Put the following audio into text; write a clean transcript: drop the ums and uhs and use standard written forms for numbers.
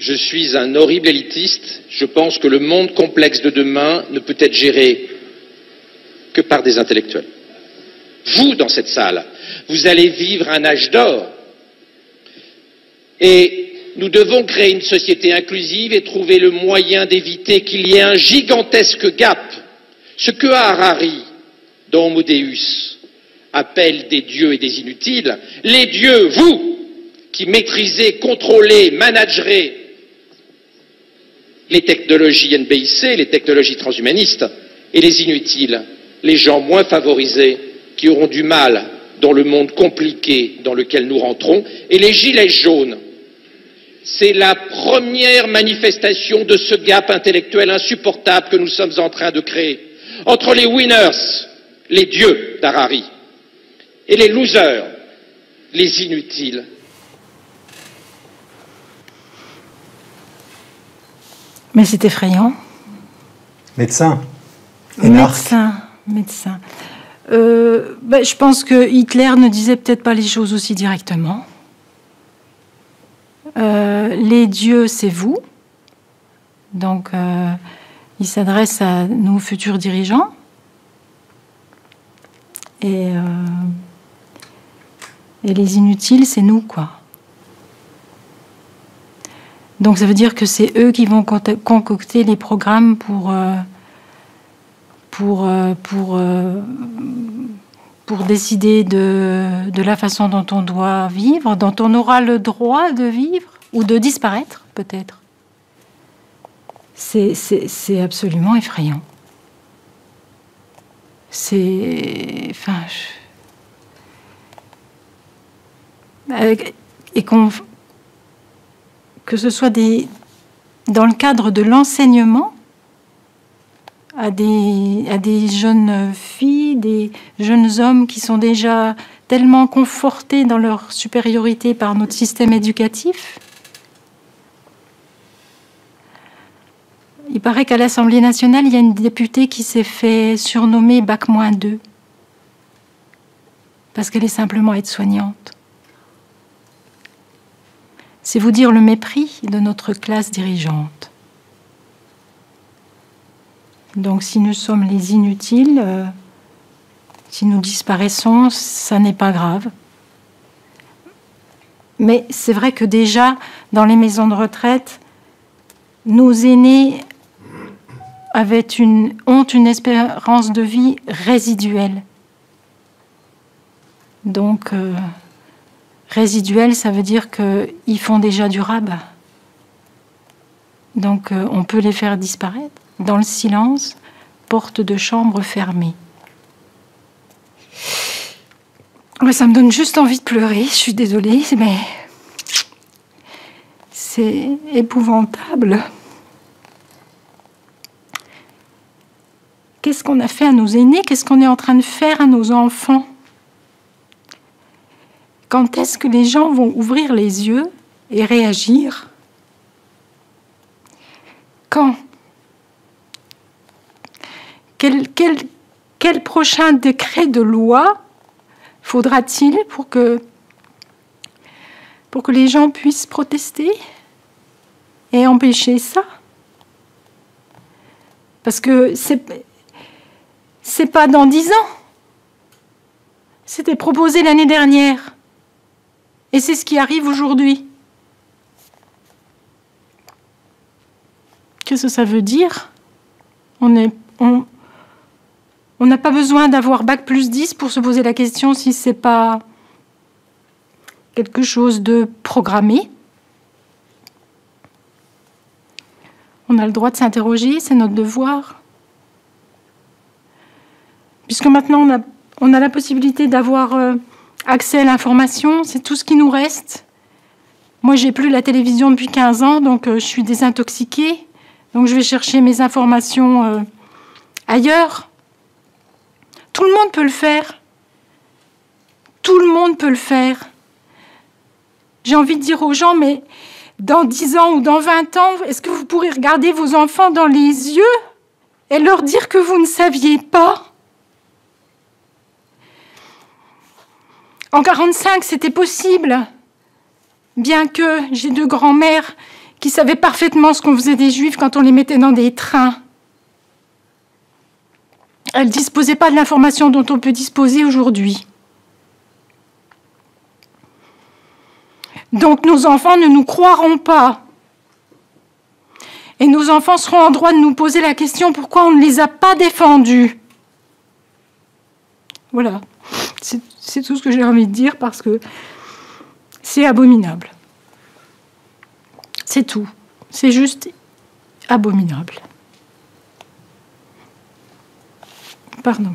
Je suis un horrible élitiste. Je pense que le monde complexe de demain ne peut être géré que par des intellectuels. Vous, dans cette salle, vous allez vivre un âge d'or. Et nous devons créer une société inclusive et trouver le moyen d'éviter qu'il y ait un gigantesque gap. Ce que Harari, dans Homo Deus, appelle des dieux et des inutiles, les dieux, vous, qui maîtrisez, contrôlez, managerez les technologies NBIC, les technologies transhumanistes, et les inutiles, les gens moins favorisés, qui auront du mal dans le monde compliqué dans lequel nous rentrons, et les gilets jaunes. C'est la première manifestation de ce gap intellectuel insupportable que nous sommes en train de créer entre les winners, les dieux d'Harari, et les losers, les inutiles. Mais c'est effrayant. Médecin. Médecin. Je pense que Hitler ne disait peut-être pas les choses aussi directement. Les dieux, c'est vous. Donc, il s'adresse à nos futurs dirigeants. Et les inutiles, c'est nous, quoi. Donc, ça veut dire que c'est eux qui vont concocter les programmes pour décider de la façon dont on doit vivre, dont on aura le droit de vivre, ou de disparaître, peut-être. C'est absolument effrayant. Que ce soit dans le cadre de l'enseignement, à des jeunes filles, des jeunes hommes qui sont déjà tellement confortés dans leur supériorité par notre système éducatif. Il paraît qu'à l'Assemblée nationale, il y a une députée qui s'est fait surnommer Bac-2 parce qu'elle est simplement aide-soignante. C'est vous dire le mépris de notre classe dirigeante. Donc si nous sommes les inutiles, si nous disparaissons, ça n'est pas grave. Mais c'est vrai que déjà, dans les maisons de retraite, nos aînés ont une espérance de vie résiduelle. Donc, résiduelle, ça veut dire qu'ils font déjà du rabat. Donc, on peut les faire disparaître dans le silence, porte de chambre fermée. Ouais, ça me donne juste envie de pleurer, je suis désolée, mais c'est épouvantable. Qu'est-ce qu'on a fait à nos aînés? Qu'est-ce qu'on est en train de faire à nos enfants? Quand est-ce que les gens vont ouvrir les yeux et réagir? Quand? Quel prochain décret de loi faudra-t-il pour que les gens puissent protester et empêcher ça? Parce que c'est pas dans 10 ans. C'était proposé l'année dernière. Et c'est ce qui arrive aujourd'hui. Qu'est-ce que ça veut dire? On n'a pas besoin d'avoir Bac+10 pour se poser la question si c'est pas quelque chose de programmé. On a le droit de s'interroger, c'est notre devoir. Puisque maintenant on a la possibilité d'avoir accès à l'information, c'est tout ce qui nous reste. Moi, j'ai plus la télévision depuis 15 ans, donc je suis désintoxiquée. Donc je vais chercher mes informations ailleurs. Tout le monde peut le faire. Tout le monde peut le faire. J'ai envie de dire aux gens, mais dans 10 ans ou dans 20 ans, est-ce que vous pourrez regarder vos enfants dans les yeux et leur dire que vous ne saviez pas? En 1945, c'était possible. Bien que j'ai 2 grands-mères qui savaient parfaitement ce qu'on faisait des Juifs quand on les mettait dans des trains. Elles ne disposaient pas de l'information dont on peut disposer aujourd'hui. Donc nos enfants ne nous croiront pas. Et nos enfants seront en droit de nous poser la question pourquoi on ne les a pas défendus. Voilà, c'est tout ce que j'ai envie de dire parce que c'est abominable. C'est tout. C'est juste abominable. Pardon.